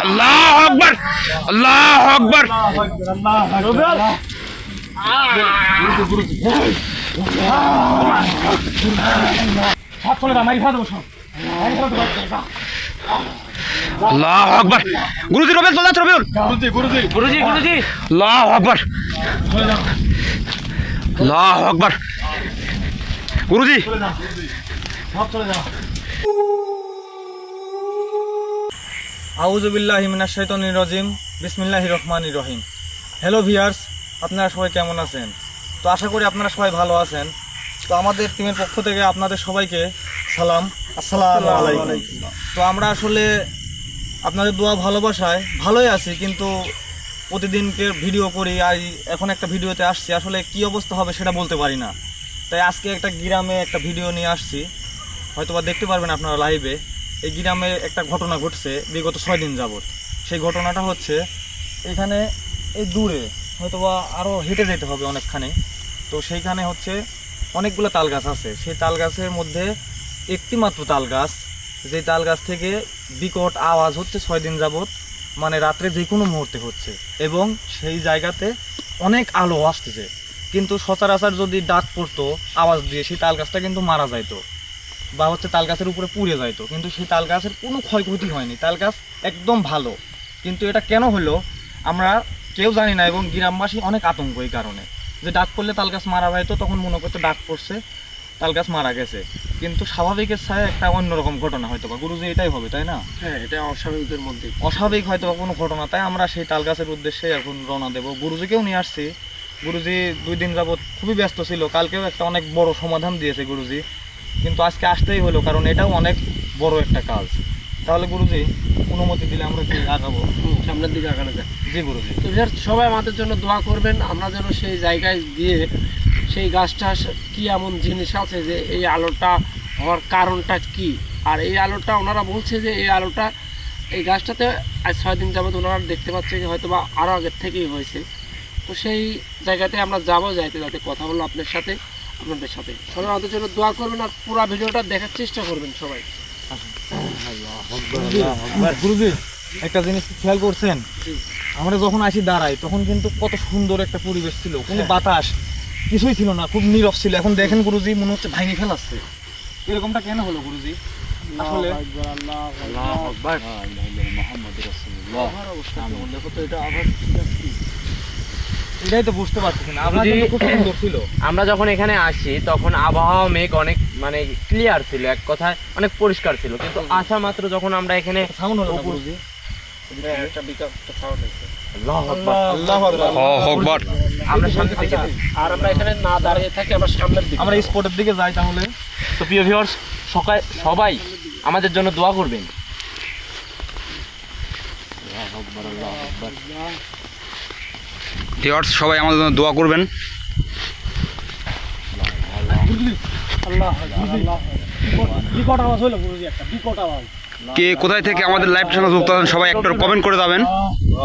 আল্লাহু আকবার, আল্লাহু আকবার। আল্লাহু আকবার। গুরুজি রবেল চলে যাচ্ছে, রবেল। গুরুজি আল্লাহু আকবার, আল্লাহু আকবার। গুরুজি আউযু বিল্লাহি মিনাশ শাইতানির রাজিম। বিসমিল্লাহির রহমানির রহিম। হ্যালো ভিউয়ার্স, আপনারা সবাই কেমন আছেন? তো আশা করি আপনারা সবাই ভালো আছেন। তো আমাদের টিমের পক্ষ থেকে আপনাদের সবাইকে সালাম, আসসালামু আলাইকুম। তো আমরা আসলে আপনাদের দোয়া ভালোবাসায় ভালোই আছি, কিন্তু প্রতিদিনকে ভিডিও করি আর এখন একটা ভিডিওতে আসছি, আসলে কি অবস্থা হবে সেটা বলতে পারি না। তাই আজকে একটা গ্রামে একটা ভিডিও নিয়ে আসছি, হয়তোবা দেখতে পারবেন আপনারা লাইভে। এই গ্রামে একটা ঘটনা ঘটছে বিগত 6 দিন যাবত। সেই ঘটনাটা হচ্ছে এখানে এই দূরে হয়তোবা আরও হেঁটে যেতে হবে অনেকখানি। তো সেইখানে হচ্ছে অনেকগুলো তাল গাছ আছে। সেই তাল গাছের মধ্যে একটি মাত্র তাল গাছ, যে তাল গাছ থেকে বিকট আওয়াজ হচ্ছে 6 দিন যাবত, মানে রাত্রে যে কোনো মুহূর্তে হচ্ছে, এবং সেই জায়গাতে অনেক আলো আসতেছে। কিন্তু সচরাচর যদি ডাক পড়তো আওয়াজ দিয়ে, সেই তাল গাছটা কিন্তু মারা যাইতো বা হচ্ছে তাল গাছের উপরে পুড়ে যাইতো। কিন্তু সেই তাল গাছের কোনো ক্ষয়ক্ষতি হয়নি, তাল গাছ একদম ভালো। কিন্তু এটা কেন হলো আমরা কেউ জানি না, এবং গ্রামবাসী অনেক আতঙ্ক এই কারণে, যে ডাক পড়লে তাল গাছ মারা যাইতো, তখন মনে করতো ডাক পড়ছে, তাল গাছ মারা গেছে। কিন্তু স্বাভাবিকের ছায় একটা অন্যরকম ঘটনা হয়তো বা গুরুজি এটাই হবে, তাই না? হ্যাঁ, এটা অস্বাভাবিকের মধ্যে অস্বাভাবিক হয়তো বা কোনো ঘটনা, তাই আমরা সেই তাল গাছের উদ্দেশ্যে এখন রওনা দেবো। গুরুজিকেও নিয়ে আসছি। গুরুজি 2 দিন যাবত খুবই ব্যস্ত ছিল, কালকেও একটা অনেক বড় সমাধান দিয়েছে গুরুজি, কিন্তু আজকে আসতেই হলো, কারণ এটাও অনেক বড় একটা কাজ। তাহলে গুরুজি অনুমতি দিলে আমরা কি আগাবো? সামনের দিকে আগানো যায়। জি গুরুজি। তো সবাই আমাদের জন্য দোয়া করবেন, আমরা যেন সেই জায়গায় গিয়ে সেই গাছটা কি এমন জিনিস আছে যে এই আলোটা হওয়ার কারণটা কি। আর এই আলোটা ওনারা বলছে যে এই আলোটা এই গাছটাতে আজ 6 দিন যাবত ওনারা দেখতে পাচ্ছে যে হয়তো বা আরও আগের থেকেই হয়েছে। তো সেই জায়গাতে আমরা যাবো, যাইতে যাতে কথা বলবো আপনাদের সাথে, আপনাদের সাথে। সবাই আমাদের জন্য দোয়া করবেন আর পুরো ভিডিওটা দেখার চেষ্টা করবেন সবাই। গুরুজি একটা জিনিস খেয়াল করছেন, আমরা যখন আসি দাঁড়াই তখন কিন্তু কত সুন্দর একটা পরিবেশ ছিল, কোনো বাতাস কিছুই ছিল না, খুব নীরব ছিল। এখন দেখেন গুরুজি মনে হচ্ছে ভাঙে ফেলাচ্ছে। এরকমটা কেন হলো গুরুজি? আসলে এটাই তো বুঝতে পারতেছি না। খুব সুন্দর ছিল। আমরা যখন এখানে আসি তখন আবহাওয়া মেঘ অনেক মানে ক্লিয়ার ছিল, এক কথায় অনেক পরিষ্কার ছিল। কিন্তু আসা মাত্র যখন আমরা এখানে সাউন্ড হলো না গুরুজি? একটা বিকাশ সাউন্ড হয়েছে। আল্লাহু আকবার। আল্লাহু আকবার। আমরা সামনে থেকে আর আমরা এখানে না দাঁড়িয়ে থাকি, আমরা সামনের দিকে, আমরা স্পটের দিকে যাই তাহলে। তো প্রিয় ভিউয়ার্স, সবাই আমাদের জন্য দোয়া করবেন। ভিউয়ার্স সবাই আমাদের জন্য দোয়া করবেন। বিকট আওয়াজ হলো গুরুজি, একটা বিকট আওয়াজ। কে কোথায় থেকে আমাদের লাইভের সঙ্গে যুক্ত আছেন সবাই একটু কমেন্ট করে যাবেন।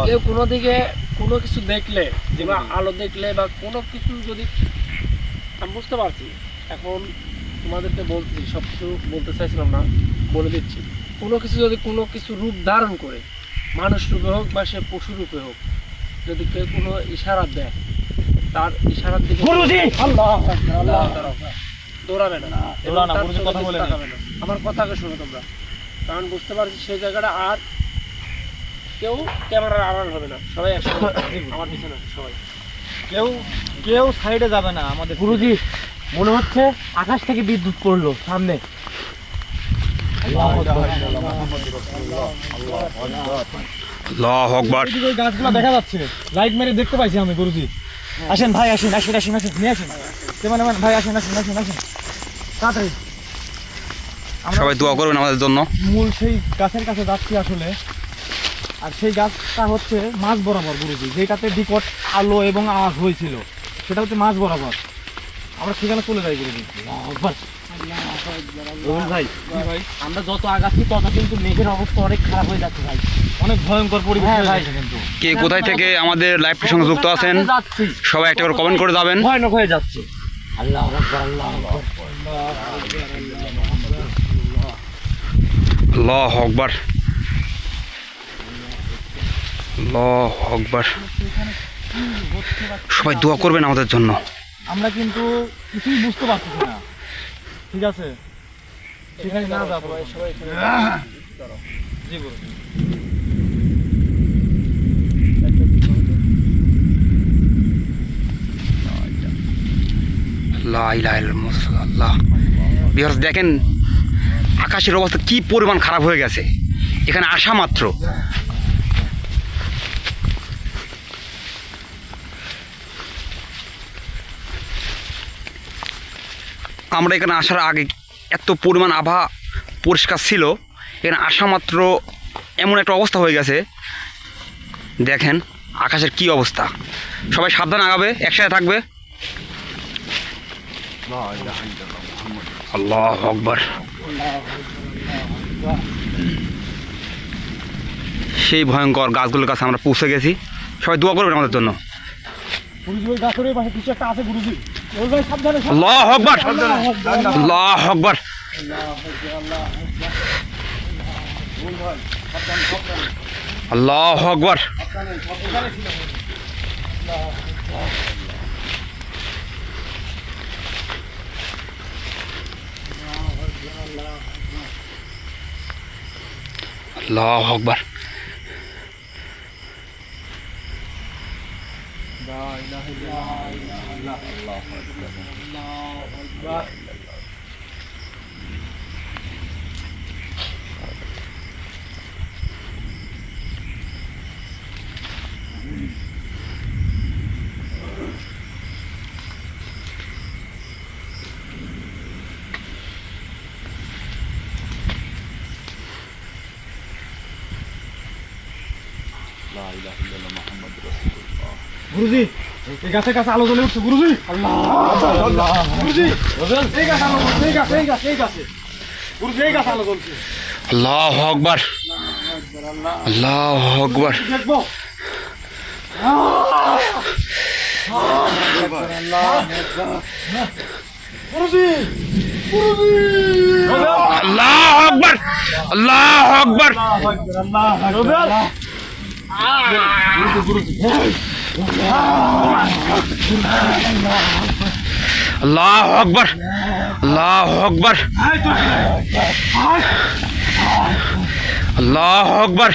কেউ কোনো দিকে কোনো কিছু দেখলে বা আলো দেখলে বা কোনো কিছু যদি, আমি বুঝতে পারছি, এখন তোমাদেরকে বলতেছি, সব কিছু বলতে চাইছিলাম না, বলে দিচ্ছি। কোনো কিছু যদি কোনো কিছু রূপ ধারণ করে, মানুষ রূপে হোক বা সে পশু রূপে হোক, যদি কেউ কোনো ইশারা দেয়, তার ইশারার দিকে দৌড়াবে না, এবং তার চোখের দিকে তাকাবে না। আমার কথাকে শোনো তোমরা, কারণ বুঝতে পারছি সেই জায়গাটা আর কেউ ক্যামেরার আড়াল হবে না, সবাই একসাথে আমার পিছনে সবাই, কেউ সাইডে যাবে না আমাদের। গুরুজি মনে হচ্ছে আকাশ থেকে বিদ্যুৎ পড়লো সামনে। আল্লাহু আকবার। ওই গাছগুলো দেখা যাচ্ছে, লাইট মেরে দেখতে পাইছি আমি গুরুজি। আসেন ভাই, আসেন আসেন আসেন আসেন, নিয়ে আসেন ক্যামেরাম্যান ভাই, আসেন আসেন আসেন আসেন তাড়াতাড়ি। সবাই দোয়া করবেন আমাদের জন্য। মূল সেই গাছের কাছে যাচ্ছি আসলে, আর সেই গাছটা হচ্ছে মাঝ বরাবর গুরুজি, যেটাতে বিকট আলো এবং আওয়াজ হয়েছিল, সেটা হচ্ছে মাঝ বরাবর। আমরা সেখানে চলে যাই গুরুজি। ভাই আমরা যত আগাচ্ছি তত কিন্তু মেঘের অবস্থা অনেক খারাপ হয়ে যাচ্ছে ভাই, অনেক ভয়ঙ্কর পরিবেশ হ্যাঁ হয়ে ভাই। যাচ্ছে কিন্তু। কে কোথায় থেকে আমাদের লাইভের সঙ্গে যুক্ত আছেন যাচ্ছি সবাই একটা করে কমেন্ট করে যাবেন। ভয়ানক হয়ে যাচ্ছে। আল্লাহু আকবার, আল্লাহু আকবার। আল্লাহু আকবার, আল্লাহু আকবার। সবাই দোয়া করবেন আমাদের জন্য। আমরা কিন্তু কিছুই বুঝতে পারছি না, ঠিক আছে? সেখানে না যাবো সবাই। জি গুরুজি। লা ইলাহা ইল্লাল্লাহ। আল্লাহ ভিউয়ার্স দেখেন আকাশের অবস্থা কি পরিমাণ খারাপ হয়ে গেছে এখানে আসা মাত্র। আমরা এখানে আসার আগে এত পরিমাণ আবহাওয়া পরিষ্কার ছিল, এখানে আসা মাত্র এমন একটা অবস্থা হয়ে গেছে। দেখেন আকাশের কি অবস্থা। সবাই সাবধান আগাবে, একসাথে থাকবে। আল্লাহু আকবার। সেই ভয়ঙ্কর গাছগুলোর কাছে আমরা পৌঁছে গেছি। সবাই দোয়া করবেন আমাদের জন্য। আল্লাহু আকবার, আল্লাহু আকবার, আল্লাহু আকবার। আল্লাহু আকবার। গুরুজি, এই গাছে গাছে আলো জ্বলে উঠছে গুরুজি। আল্লাহ গুরুজি, এই গাছে আলো জ্বলছে, এই গাছে গুরুজি, এই গাছে আলো জ্বলছে। আল্লাহু আকবার, আল্লাহু আকবার। দেখবো গুরুজি, গুরুজি, আল্লাহু আকবার, আল্লাহু আকবার। আল্লাহু আকবার, আল্লাহু আকবার, আল্লাহু আকবার।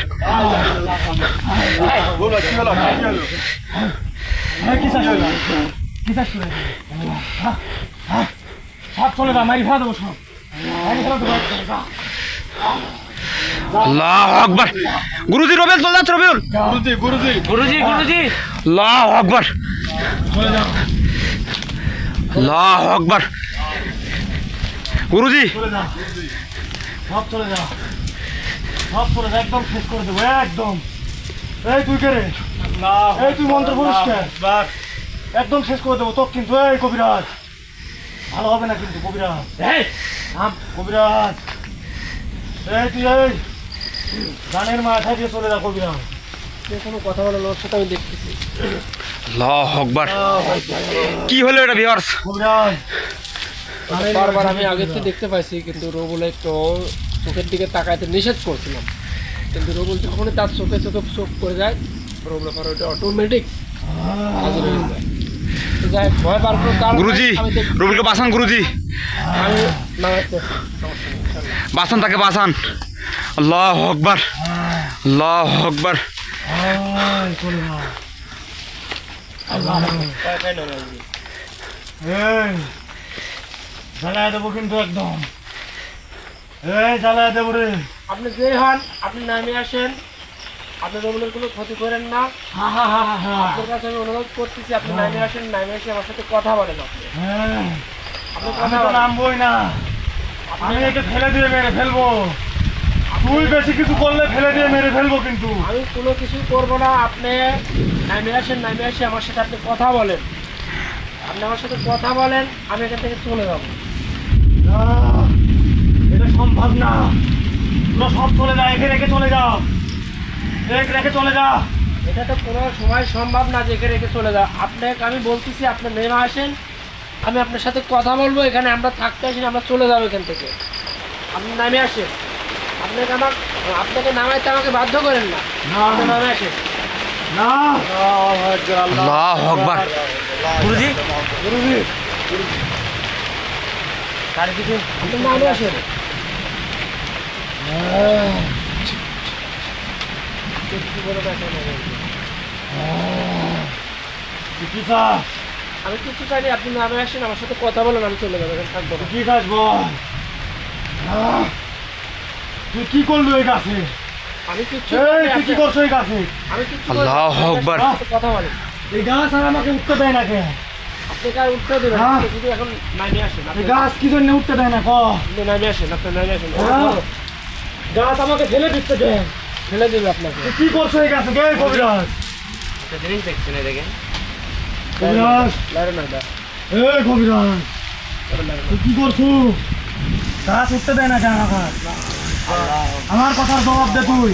সব চলে যা, মারি ফেলা দেবো সব। আল্লাহু আকবার। গুরুজি রবিউল চলে যাচ্ছে, রবিউল। গুরুজি, গুরুজি, গুরুজি গুরুজি আল্লাহু আকবার, চলে যাও, আল্লাহু আকবার। গুরুজি চলে যাও, সব চলে যাও, সব চলে যাও, একদম শেষ করে দেবো, একদম। এই তুই কে রে? এই তুই মন্ত্র পুরস্কার একদম শেষ করে দেবো তোর কিন্তু। এই কবিরাজ, ভালো হবে না কিন্তু কবিরাজ। কবিরাজ, এই তুই এই গানের মাথায় দিয়ে চলে যা কবিরাজ। কোনো কথা বলে ওর সাথে আমি দেখতেছি। আল্লাহু আকবার। কি হলো এটা ভিউয়ার্স? কবিরাজ, বারবার আমি আগে তো দেখতে পাইছি, কিন্তু রবুল একটু চোখের দিকে তাকাইতে নিষেধ করছিলাম, কিন্তু রবুল যখনই তার চোখে চোখে চোখ করে যায়, রবুল আমার ওটা অটোমেটিক হাজির হয়ে যায়। তো যাই হোক, ভয় পাওয়ার কোনো কারণ নাই। গুরুজি আমি রবিউলকে বাঁচান, গুরুজি আমি নামাইতে বাঁচান, তাকে বাঁচান। আল্লাহু আকবার, আল্লাহু আকবার। চলে যা। এই জ্বালায় দেবো কিন্তু একদম। এই জ্বালায় দেবো রে। আপনি যে হন, আপনি নামে আসেন, আপনি রবুলের কোনো ক্ষতি করেন না। হা হা হা হা হা। আপনার কাছে আমি অনুরোধ করতেছি, আপনি নামে আসেন, নামে এসে আমার সাথে কথা বলেন। আপনি হ্যাঁ, আপনি আমি কথা তো বলেন। নামবোই না, আমি একে ফেলে দিয়ে মেরে ফেলবো। তুই বেশি কিছু করলে ফেলে দিয়ে মেরে ফেলবো কিন্তু। আমি কোনো কিছু করবো না, আপনি নামে আসেন, নামে এসে আমার সাথে আপনি কথা বলেন। আপনি আমার সাথে কথা বলেন, আমি এখান থেকে চলে যাবো। না, এটা সম্ভব না। তোরা সব চলে যা, একে রেখে চলে যাও, এক রেখে চলে যা। এটা তো কোনো সময় সম্ভব না যে এখানে রেখে চলে যাও। আপনাকে আমি বলতেছি, আপনি নেমে আসেন, আমি আপনার সাথে কথা বলবো। এখানে আমরা থাকতে আসি না, আমরা চলে যাবো এখান থেকে। আপনি নামে আসেন। আপনাকে নামাইতে আমাকে বাধ্য করেন না। আপনি নামে আসেন। না আল্লাহ আকবার। গুরুজি গুরুজি চারিদিকে আপনি নামে আসেন। কি চাস? আমি কিছু চাইনি, আপনি নামে আসেন, আমার সাথে কথা বলেন, আমি চলে যাবো, এখানে থাকবো না। কি চাস বল? তুই কি করলি ওই গাছে? আমি কিচ্ছু এই, করিনি, তুই কি আপনি- করছো ওই গাছে? আমি কিচ্ছু আল্লাহু করিনি, আপনি আকবার। আমার সাথে কথা বলেন। এই গাছ আর আমাকে উঠতে দেয় না কে? আপনাকে আর উঠতে দেবেন, হ্যাঁ। আপনি শুধু এখন নামে আসেন। এই আপনি গাছ কি জন্য উঠতে দেয় না ক? নামে আসেন, আপনি নামে আসেন। হ্যাঁ? গাছ আমাকে ফেলে দিচ্ছে কে? ফেলে দেবে আপনাকে। তুই কি করছো এই গাছে কে? কবিরাজ, একটা জিনিস দেখছেন এই দেখেন, কবিরাজ, লাইরে না দা, এই কবিরাজ, লাইরে না। তুই কি করছো? গাছ উঠতে দেয় না কেন আমাকে? আমার কথার জবাব দে তুই।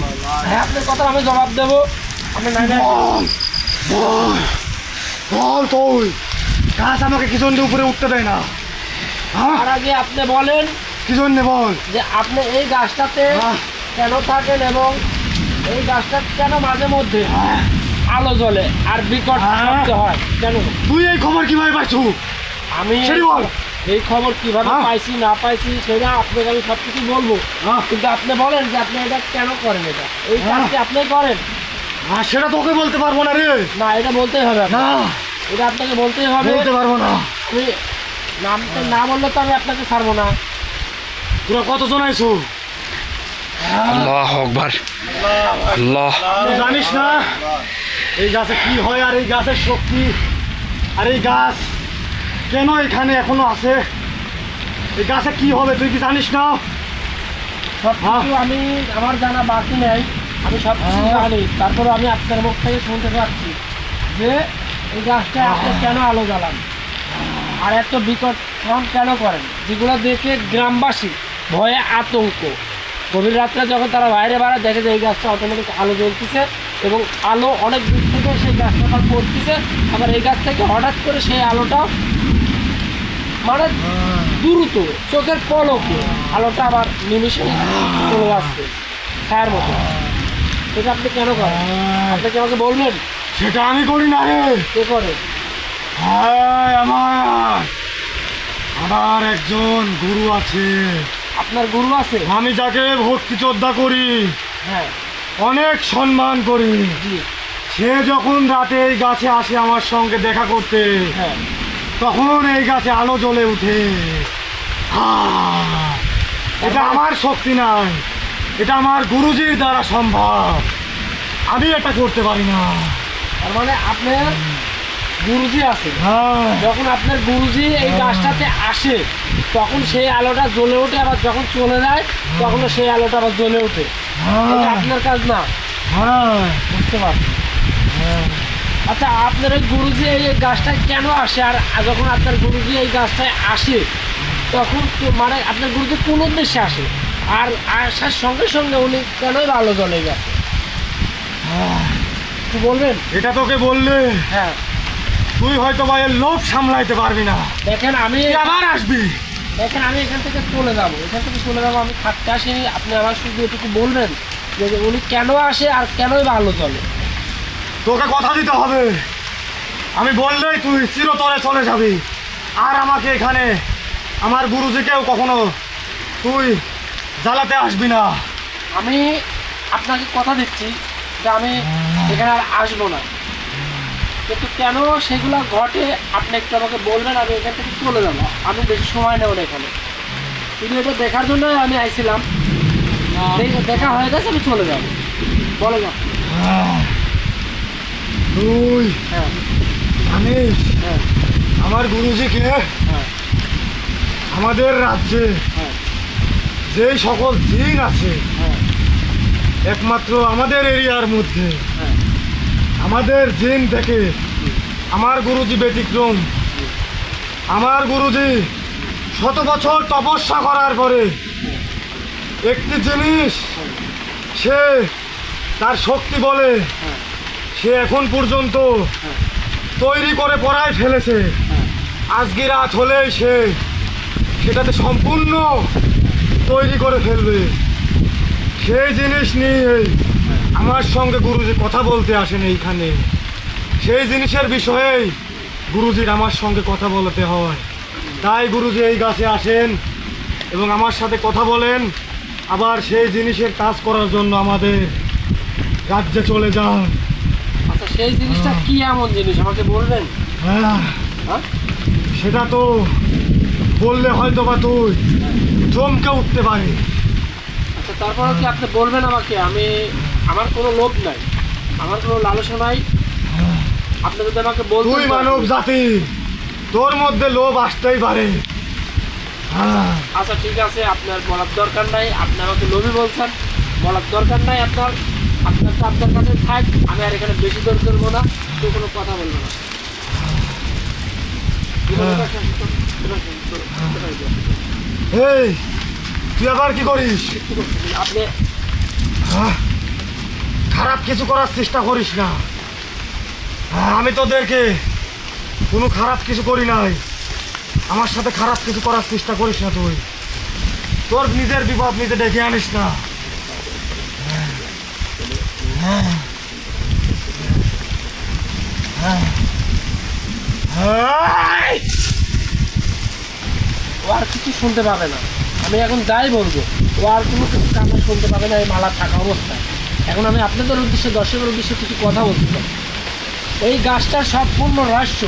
হ্যাঁ, আপনার কথা আমি জবাব দেবো, আপনি নামে আসেন। বল, বল তুই। গাছ আমাকে কি জন্য উপরে উঠতে দেয় না? হ্যাঁ, তার আগে আপনি বলেন কি জন্য বল? যে আপনি এই গাছটাতে হ্যাঁ, কেন থাকেন এবং এই গাছটা কেন মাঝে মধ্যে হ্যাঁ। আলো জ্বলে আর বিকট হ্যাঁ। শব্দ হয় কেন? তুই এই খবর কিভাবে পাইছু? আমি সেটি বল। এই খবর কিভাবে হ্যাঁ। পাইছি না পাইছি সেটা আপনাকে আমি সব কিছু বলবো, হ্যাঁ। কিন্তু আপনি বলেন যে আপনি এটা কেন করেন, এটা এই হ্যাঁ। কাজটি আপনি করেন আর সেটা তোকে বলতে পারবো না রে। না, এটা বলতেই হবে আপনাকে। না, এটা আপনাকে বলতেই হবে। বলতে পারবো না। আমি নামটা না বললে তো আমি আপনাকে ছাড়বো না। তোরা কতজন আইছু? আল্লাহ আকবার। আল্লাহ তুই জানিস না এই গাছে কি হয় আর এই গাছের শক্তি আর এই গাছ কেন এখানে এখনো আছে? এই গাছে কি হবে তুই কি জানিস না? সব হ্যাঁ। কিছু আমি আমার জানা বাকি নেই, আমি সব কিছু হ্যাঁ। জানি, তারপরে আমি আপনার মুখ থেকে শুনতে পাচ্ছি যে এই গাছটা আপনি কেন আলো জ্বালান আর এত বিকট সাউন্ড কেন করেন, যেগুলো দেখে গ্রামবাসী ভয়ে আতঙ্ক। গভীর রাত্রে যখন তারা বাইরে বেড়ায় দেখে যে এই গাছটা অটোমেটিক আলো জ্বলতেছে এবং আলো অনেক দূর থেকে সেই গাছটা আবার পড়তেছে, আবার এই গাছ থেকে হঠাৎ করে সেই আলোটা মানে দ্রুত চোখের পলকে আলোটা আবার নিমিশে চলে যাচ্ছে ছায়ার মতো। সেটা আপনি কেন করেন? আপনি কি আমাকে বলবেন সেটা আমি করি না রে। কে করে? হায় আমার একজন গুরু আছে, আপনার গুরু আছে? আমি যাকে ভক্তি শ্রদ্ধা করি, হ্যাঁ, অনেক সম্মান করি। জি, সে যখন রাতে এই গাছে আসে আমার সঙ্গে দেখা করতে, হ্যাঁ। তখন এই গাছে আলো জ্বলে উঠে। এটা আমার শক্তি নাই, এটা আমার গুরুজির দ্বারা সম্ভব। আমি এটা করতে পারি না। তার মানে আপনার গুরুজি আছে, হ্যাঁ, যখন আপনার গুরুজি এই গাছটাতে আসে তখন সেই আলোটা জ্বলে ওঠে, আবার যখন চলে যায় তখন সেই আলোটা আবার জ্বলে ওঠে। এটা হ্যাঁ, আপনার কাজ না, হ্যাঁ, বুঝতে পারছি। আচ্ছা, আপনার ওই গুরুজি এই গাছটায় কেন আসে আর যখন আপনার গুরুজি এই গাছটায় আসে তখন মানে আপনার গুরুজি কোন উদ্দেশ্যে আসে আর আসার সঙ্গে সঙ্গে উনি কেনই আলো জ্বলে গেছে একটু বলবেন? এটা তোকে বললে হ্যাঁ, তুই হয়তো বা এর লোভ সামলাইতে পারবি না, দেখেন আমি তুই আবার আসবি। এখান থেকে চলে যাবো, আমি থাকতে আসিনি। আপনি আমার শুধু এটুকু বলবেন যে উনি কেন আসে আর কেনই বা আলো জ্বলে। তোকে কথা দিতে হবে, আমি বললেই তুই চিরতরে চলে যাবি। আর আমাকে এখানে আমার গুরুজিকেও কখনো তুই জ্বালাতে আসবি না। আমি আপনাকে কথা দিচ্ছি যে আমি এখানে আর আসবো না, কিন্তু কেন সেগুলো ঘটে আপনি একটু আমাকে বলবেন, আমি এখান থেকে চলে যাবো। আমি বেশি সময় নেব না এখানে, শুধু এটা দেখার জন্য আমি আইছিলাম। দেখা হয়ে গেছে, আমি চলে যাবো। বলে যাও। তুই হ্যাঁ, জানিস হ্যাঁ, আমার গুরুজিকে হ্যাঁ, আমাদের রাজ্যে হ্যাঁ, যে সকল জিন আছে হ্যাঁ, একমাত্র আমাদের এরিয়ার মধ্যে, হ্যাঁ, আমাদের জিন থেকে আমার গুরুজি ব্যতিক্রম। আমার গুরুজি শত বছর তপস্যা করার পরে একটি জিনিস সে তার শক্তি বলে সে এখন পর্যন্ত তৈরি করে পড়ায় ফেলেছে। আজকে রাত হলেই সে সেটাতে সম্পূর্ণ তৈরি করে ফেলবে। সেই জিনিস নিয়ে আমার সঙ্গে গুরুজি কথা বলতে আসেন এইখানে। সেই জিনিসের বিষয়ে গুরুজির আমার সঙ্গে কথা বলতে হয়, তাই গুরুজি এই গাছে আসেন এবং আমার সাথে কথা বলেন, আবার সেই জিনিসের কাজ করার জন্য আমাদের রাজ্যে চলে যান। আচ্ছা, সেই জিনিসটা কি এমন জিনিস আমাকে বলবেন? হ্যাঁ, হ্যাঁ, সেটা তো বললে হয়তো বা তুই চমকে উঠতে পারে। আচ্ছা, তারপরে কি আপনি বলবেন আমাকে? আমার কোনো লোভ নাই, আমার কোনো লালসা নাই। আপনি যদি আমাকে বলতেন, তুই মানব জাতি, তোর মধ্যে লোভ আসতেই পারে। হ্যাঁ, আচ্ছা ঠিক আছে, আপনার বলার দরকার নাই। আপনি আমাকে লোভী বলছেন, বলার দরকার নাই আপনার। আপনার তো আপনার কাছে থাক, আমি আর এখানে বেশি দর করবো না, তো কোনো কথা বলবো না। এই তুই আবার কি করিস? আপনি হ্যাঁ, খারাপ কিছু করার চেষ্টা করিস না। হ্যাঁ, আমি তোদেরকে কোনো খারাপ কিছু করি নাই। আমার সাথে খারাপ কিছু করার চেষ্টা করিস না। তুই তোর নিজের বিপদ নিজে ডেকে আনিস না। হ্যাঁ, হ্যাঁ, হ্যাঁ। ও আর কিছু শুনতে পাবে না। আমি এখন যাই বলবো, ও আর কোনো কিছু কানে শুনতে পাবে না এই মালা থাকা অবস্থায়। এখন আমি আপনাদের উদ্দেশ্যে, দর্শকের উদ্দেশ্যে কিছু কথা বলতে চাই। এই গাছটার সম্পূর্ণ রহস্য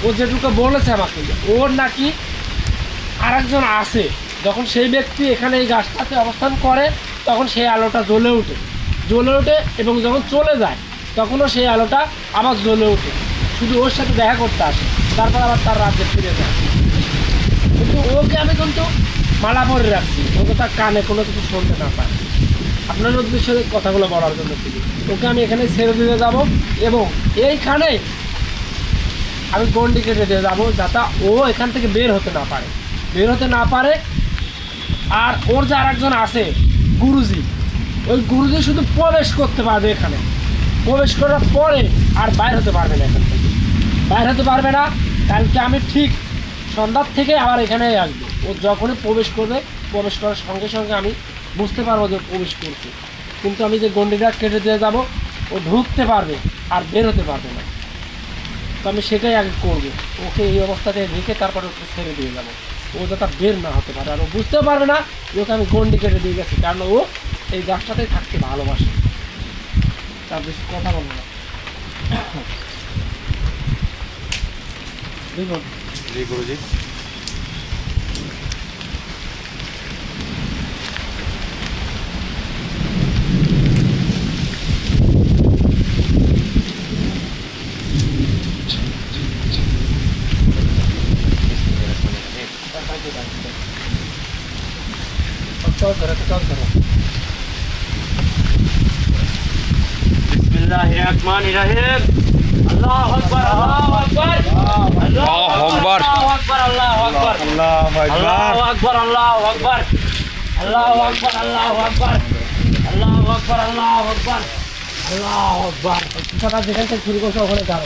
ও যেটুকু বলেছে আমাকে, ওর নাকি আরেকজন আছে। যখন সেই ব্যক্তি এখানে এই গাছটাতে অবস্থান করে, তখন সেই আলোটা জ্বলে ওঠে এবং যখন চলে যায় তখনও সেই আলোটা আবার জ্বলে ওঠে। শুধু ওর সাথে দেখা করতে আসে, তারপর আবার তার রাজ্যে ফিরে যায়। কিন্তু ওকে আমি কিন্তু মালা পরে রাখছি, ওকে তার কানে কোনো কিছু শুনতে না পায়। আপনার উদ্দেশ্যে কথাগুলো বলার জন্য শুধু ওকে আমি এখানে ছেড়ে দিয়ে যাব এবং এইখানে আমি গন্ডি কেটে দিয়ে যাবো, যাতে ও এখান থেকে বের হতে না পারে। আর ওর যে আরেকজন আছে গুরুজি, ওই গুরুজি শুধু প্রবেশ করতে পারবে এখানে। প্রবেশ করার পরে আর বাইর হতে পারবে না, এখান থেকে বাইর হতে পারবে না। কালকে আমি ঠিক সন্ধ্যার থেকে আবার এখানে আসবো। ও যখনই প্রবেশ করবে, প্রবেশ করার সঙ্গে সঙ্গে আমি বুঝতে পারবো যে প্রবেশ করছে। কিন্তু আমি যে গন্ডিটা কেটে দিয়ে যাব, ও ঢুকতে পারবে আর বের হতে পারবে না। তো আমি সেটাই আগে করবো, ওকে এই অবস্থাতে রেখে তারপরে ওকে ছেড়ে দিয়ে যাবো, ও যাতে বের না হতে পারে। আর ও বুঝতেও পারবে না ওকে আমি গন্ডি কেটে দিয়ে গেছি, কারণ ও এই গাছটাতেই থাকতে ভালোবাসে। তার বেশি কথা বলবো না। দেখুন জি গুরুজি। চল ধরো। বিসমিল্লাহির রহমানির রহিম। আল্লাহু আকবার, আল্লাহু আকবার, আল্লাহু আকবার, আল্লাহু আকবার, আল্লাহু আকবার, আল্লাহু আকবার, আল্লাহু আকবার, আল্লাহু আকবার, আল্লাহু আকবার, আল্লাহু আকবার, আল্লাহু আকবার, আল্লাহু আকবার। কথাটা যেখান থেকে শুরু করছো ওখানে যাও।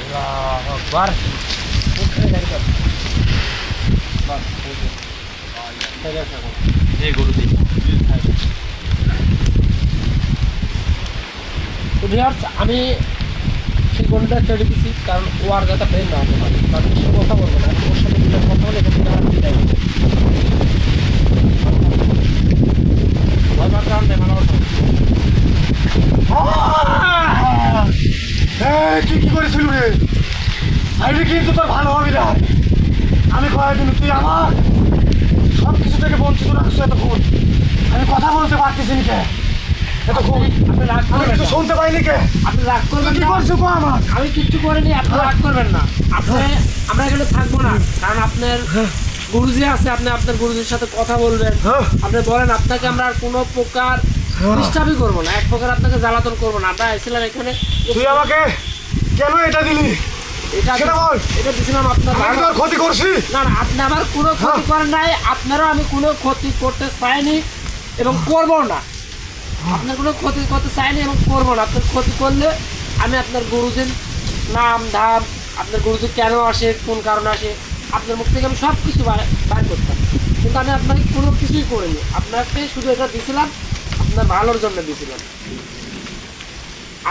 আল্লাহু আকবার। ওখানে যাই তো। জি গুরুজি। তো ভিউয়ার্স, আমি সেই গন্ডিটা কেটে দিচ্ছি, কারণ ও আর যাতে বের না হতে পারে। তার বেশি কথা বলবো না, ওর সাথে কথা বলে এখান থেকে আমার বিদায় হবে। তুই কি করেছিল রে? আইরে কিন্তু তোর ভালো হবে না। আমি কয়েকদিন তুই আমার সব কিছু থেকে বঞ্চিত রাখছো এতক্ষণ। আমি কথা বলতে পারতেছি নি কে এতক্ষণ? আপনি রাগ আমি করবেন কিছু না। শুনতে পাইনি কে? আপনি রাগ তুই করবেন কি না। করছো গো আমার? আমি কিচ্ছু করিনি, আপনি রাগ করবেন না। আমরা এখানে থাকবো না, কারণ আপনার গুরুজি আছে, আপনি আপনার গুরুজির সাথে কথা বলবেন। হ্যাঁ। আপনি বলেন, আপনাকে আমরা আর কোনো প্রকার ডিস্টার্বই করবো না, এক প্রকার আপনাকে জ্বালাতন করবো না। আমরা এসেছিলাম এখানে, তুই আমাকে কেন এটা দিলি এটা সেটা বল। এটা দিয়েছিলাম আপনার আমি তোর ক্ষতি করছি? না না, আপনি আমার কোনো ক্ষতি করেন নাই, আপনারও আমি কোনো ক্ষতি করতে চাইনি এবং করবো না। আপনার কোনো ক্ষতি করতে চাইনি এবং করবো না। আপনার ক্ষতি করলে আমি আপনার গুরুজির নাম ধাম, আপনার গুরুজি কেন আসে, কোন কারণে আসে, আপনার মুখ থেকে আমি সব কিছু বার করতাম। কিন্তু আমি আপনাকে কোনো কিছুই করিনি, আপনাকে শুধু এটা দিয়েছিলাম। আপনার ভালোর জন্য দিয়েছিলাম।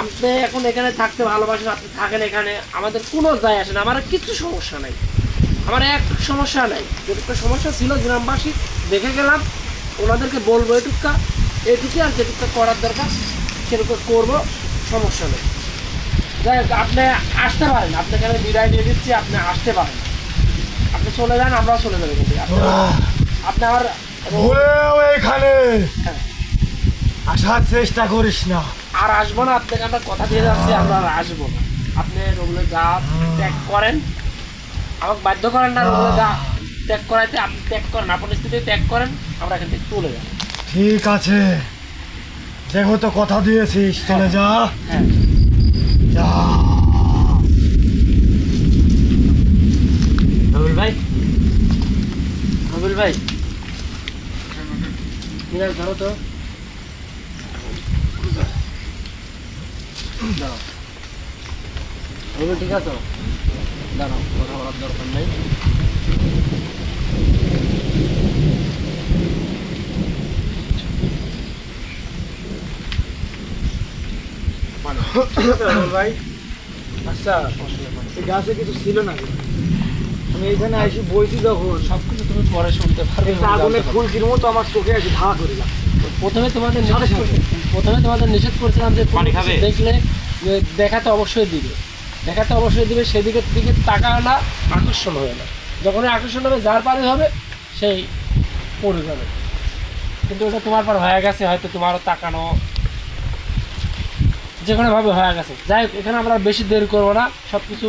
আপনি এখন এখানে থাকতে ভালোবাসেন, আপনি থাকেন এখানে, আমাদের কোনো যায় আসে না, আমার কিছু সমস্যা নাই, আমার এক সমস্যা নাই। যেটুকু সমস্যা ছিল গ্রামবাসী দেখে গেলাম, ওনাদেরকে বলবো এটুকু আর যেটুকু করার দরকার সেটুকু করবো, সমস্যা নেই। যাই হোক, আপনি আসতে পারেন, আপনাকে আমি বিদায় দিয়ে দিচ্ছি, আপনি আসতে পারেন, আপনি চলে যান, আমরাও চলে যাবো। আপনি আমার ভুলেও এখানে হ্যাঁ। আসার চেষ্টা করিস না। আর আসবো না, আপনাকে আমরা কথা দিয়ে যাচ্ছি, আমরা আর আসবো না। আপনি রোগলে যা ত্যাগ করেন, আমাকে বাধ্য করেন না, রোগলে যা ত্যাগ করাইতে আপনি ত্যাগ করেন, আপনার স্থিতি ত্যাগ করেন, আমরা এখান থেকে চলে যাব। ঠিক আছে, যেহেতু কথা দিয়েছিস চলে যা। হ্যাঁ, যা। রবিল ভাই, রবিল ভাই, মিরাজ ধরো তো, দাঁড়াও। রবিল ঠিক আছে, দাঁড়াও, কথা বলার দরকার নেই। ভাই আচ্ছা, এই গাছে কিছু ছিল না, আমি এখানে এসে বইছি যখন সব কিছু তুমি পরে শুনতে পারবে। একটা আগুনের ফুলকির মতো আমার চোখে এসে ধাওয়া করে যাচ্ছে। প্রথমে তোমাদের নিষেধ করছিলাম যে কোনো কিছু দেখলে যে দেখাতে অবশ্যই দিবে, সেদিকে দিকে তাকাও না, আকর্ষণ হবে না। যখনই আকর্ষণ হবে, যার পারে হবে সেই পড়ে যাবে। কিন্তু ওটা তোমার পার হয়ে গেছে, হয়তো তোমারও তাকানো যে কোনোভাবে হয়ে গেছে। যাই হোক, এখানে আমরা বেশি দেরি করবো না, সব কিছু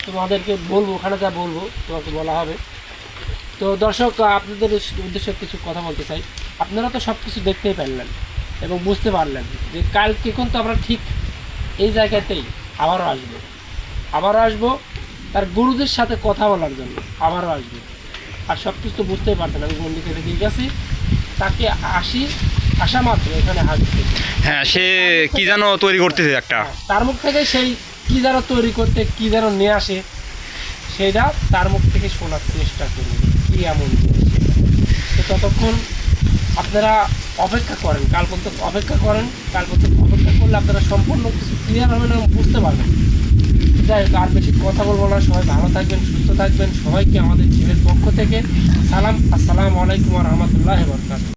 তোমাদেরকে বলবো, ওখানে যা বলবো তোমাকে বলা হবে। তো দর্শক, আপনাদের উদ্দেশ্যে কিছু কথা বলতে চাই। আপনারা তো সব কিছু দেখতেই পারলেন এবং বুঝতে পারলেন যে কালকে কিন্তু আমরা ঠিক এই জায়গাতেই আবারও আসবো তার গুরুদের সাথে কথা বলার জন্য, আবারও আসবো। আর সব কিছু তো বুঝতেই পারছেন, আমি বন্দিকে রেখে গেছি, তাকে আসা মাত্র এখানে হাজির। হ্যাঁ, সে কি যেন তৈরি করতেছে একটা। তার মুখ থেকে সেই কি যেন তৈরি করতে, কি যেন নিয়ে আসে, সেটা তার মুখ থেকে শোনার চেষ্টা করুন কি এমন জিনিস। তো ততক্ষণ আপনারা অপেক্ষা করেন, কাল পর্যন্ত অপেক্ষা করেন। কাল পর্যন্ত অপেক্ষা করলে আপনারা সম্পূর্ণ কিছু ক্লিয়ার হবে না, বুঝতে পারবেন। যাই হোক, আর বেশি কথা বলবো না। সবাই ভালো থাকবেন, সুস্থ থাকবেন। সবাইকে আমাদের টিমের পক্ষ থেকে সালাম। আসসালামু আলাইকুম ওয়া রাহমাতুল্লাহি ওয়া বারাকাতুহু।